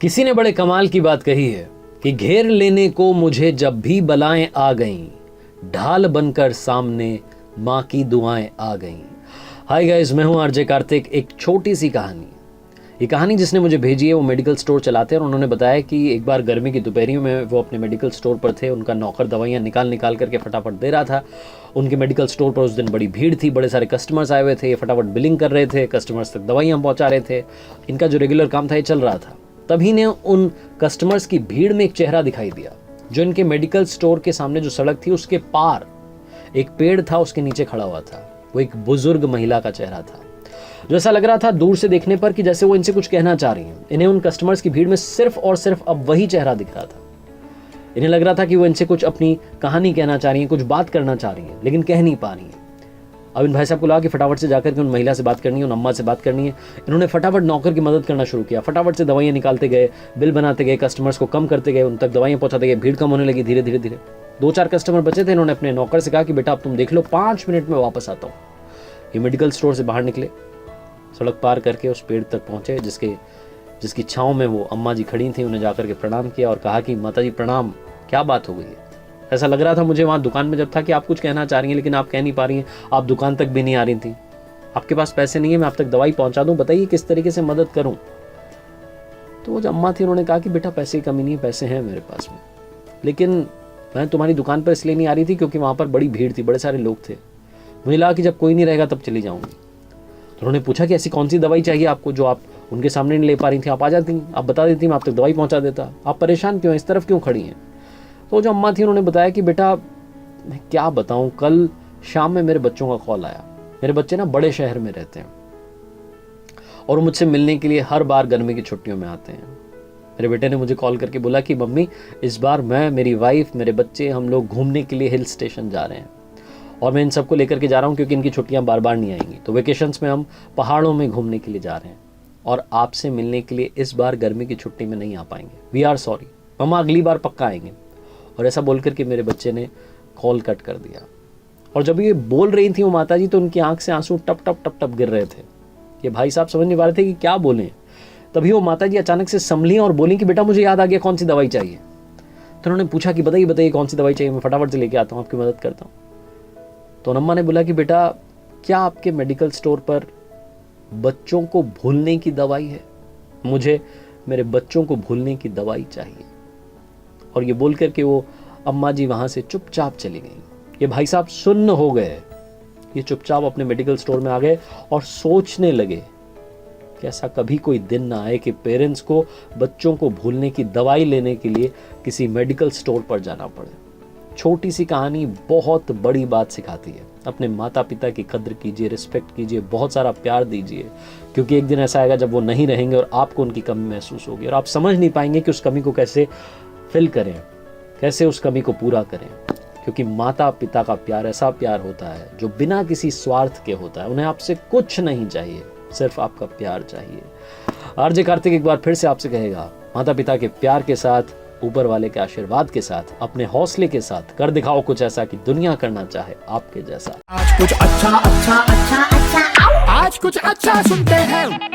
किसी ने बड़े कमाल की बात कही है कि घेर लेने को मुझे जब भी बलाएं आ गईं, ढाल बनकर सामने माँ की दुआएं आ गईं। हाय गाइस, मैं हूं आरजे कार्तिक। एक छोटी सी कहानी, ये कहानी जिसने मुझे भेजी है वो मेडिकल स्टोर चलाते हैं और उन्होंने बताया कि एक बार गर्मी की दोपहरियों में वो अपने मेडिकल स्टोर पर थे। उनका नौकर दवाइयाँ निकाल करके फटाफट दे रहा था। उनके मेडिकल स्टोर पर उस दिन बड़ी भीड़ थी, बड़े सारे कस्टमर्स आए हुए थे। ये फटाफट बिलिंग कर रहे थे, कस्टमर्स तक दवाइयाँ पहुँचा रहे थे। इनका जो रेगुलर काम था ये चल रहा था। तभी ने उन कस्टमर्स की भीड़ में एक चेहरा दिखाई दिया जो इनके मेडिकल स्टोर के सामने जो सड़क थी उसके पार एक पेड़ था, उसके नीचे खड़ा हुआ था। वो एक बुजुर्ग महिला का चेहरा था जो ऐसा लग रहा था दूर से देखने पर कि जैसे वो इनसे कुछ कहना चाह रही हैं। इन्हें उन कस्टमर्स की भीड़ में सिर्फ और सिर्फ अब वही चेहरा दिख रहा था। इन्हें लग रहा था कि वो इनसे कुछ अपनी कहानी कहना चाह रही हैं, कुछ बात करना चाह रही हैं, लेकिन कह नहीं पा रही हैं। अब इन भाई साहब को लगा कि फटाफट से जाकर के उन महिला से बात करनी है, उन अम्मा से बात करनी है। इन्होंने फटाफट नौकर की मदद करना शुरू किया। फटाफट से दवाइयाँ निकालते गए, बिल बनाते गए, कस्टमर्स को कम करते गए, उन तक दवाइयाँ पहुँचाते गए। भीड़ कम होने लगी धीरे धीरे धीरे। 2-4 कस्टमर बचे थे। इन्होंने अपने नौकर से कहा कि बेटा अब तुम देख लो, 5 मिनट में वापस आता हूँ। ये मेडिकल स्टोर से बाहर निकले, सड़क पार करके उस पेड़ तक पहुंचे जिसकी छांव में वो अम्मा जी खड़ी थी। उन्हें जाकर के प्रणाम किया और कहा कि माता जी प्रणाम, क्या बात हो गई है? ऐसा लग रहा था मुझे वहाँ दुकान में जब था कि आप कुछ कहना चाह रही हैं लेकिन आप कह नहीं पा रही हैं। आप दुकान तक भी नहीं आ रही थी, आपके पास पैसे नहीं है, मैं आप तक दवाई पहुँचा दूँ, बताइए किस तरीके से मदद करूँ। तो वो जो अम्मा थी उन्होंने कहा कि बेटा पैसे की कमी नहीं है, पैसे हैं मेरे पास में, लेकिन मैं तुम्हारी दुकान पर इसलिए नहीं आ रही थी क्योंकि वहाँ पर बड़ी भीड़ थी, बड़े सारे लोग थे। मुझे लगा कि जब कोई नहीं रहेगा तब चली जाऊँगी। तो उन्होंने पूछा कि ऐसी कौन सी दवाई चाहिए आपको जो आप उनके सामने नहीं ले पा रही थी? आप आ जाती, आप बता देती, मैं आप तक दवाई पहुंचा देता। आप परेशान क्यों हैं, इस तरफ क्यों खड़ी हैं? तो जो अम्मा थी उन्होंने बताया कि बेटा मैं क्या बताऊं, कल शाम में मेरे बच्चों का कॉल आया। मेरे बच्चे ना बड़े शहर में रहते हैं और वो मुझसे मिलने के लिए हर बार गर्मी की छुट्टियों में आते हैं। मेरे बेटे ने मुझे कॉल करके बोला कि मम्मी इस बार मैं, मेरी वाइफ, मेरे बच्चे, हम लोग घूमने के लिए हिल स्टेशन जा रहे हैं और मैं इन सबको लेकर के जा रहा हूँ क्योंकि इनकी छुट्टियाँ बार बार नहीं आएंगी। तो वेकेशंस में हम पहाड़ों में घूमने के लिए जा रहे हैं और आपसे मिलने के लिए इस बार गर्मी की छुट्टी में नहीं आ पाएंगे। वी आर सॉरी मम्मा, अगली बार पक्का आएंगे। और ऐसा बोल करके मेरे बच्चे ने कॉल कट कर दिया। और जब ये बोल रही थी वो माता जी, तो उनकी आंख से आंसू टप टप टप टप गिर रहे थे। ये भाई साहब समझ नहीं पा रहे थे कि क्या बोलें। तभी वो माता जी अचानक से संभली और बोली कि बेटा मुझे याद आ गया, कौन सी दवाई चाहिए? तो उन्होंने पूछा कि बताइए बताइए कौन सी दवाई चाहिए, मैं फटाफट से लेके आता हूँ, आपकी मदद करता हूँ। तो अम्मा ने बोला कि बेटा क्या आपके मेडिकल स्टोर पर बच्चों को भूलने की दवाई है? मुझे मेरे बच्चों को भूलने की दवाई चाहिए। और ये बोल करके वो अम्मा जी वहाँ से चुपचाप चली गई। ये भाई साहब सुन्न हो गए। ये चुपचाप अपने मेडिकल स्टोर में आ गए और सोचने लगे कि ऐसा कभी कोई दिन ना आए कि पेरेंट्स को बच्चों को भूलने की दवाई लेने के लिए किसी मेडिकल स्टोर पर जाना पड़े। छोटी सी कहानी बहुत बड़ी बात सिखाती है। अपने माता पिता की कद्र कीजिए, रिस्पेक्ट कीजिए, बहुत सारा प्यार दीजिए, क्योंकि एक दिन ऐसा आएगा जब वो नहीं रहेंगे और आपको उनकी कमी महसूस होगी और आप समझ नहीं पाएंगे कि उस कमी को कैसे फिल करें, कैसे उस कमी को पूरा करें। क्योंकि माता पिता का प्यार ऐसा प्यार होता है जो बिना किसी स्वार्थ के होता है। उन्हें आपसे कुछ नहीं चाहिए, सिर्फ आपका प्यार चाहिए। आरजे कार्तिक एक बार फिर से आपसे कहेगा, माता पिता के प्यार के साथ, ऊपर वाले के आशीर्वाद के साथ, अपने हौसले के साथ कर दिखाओ कुछ ऐसा कि दुनिया करना चाहे आपके जैसा। आज कुछ अच्छा सुनते हैं।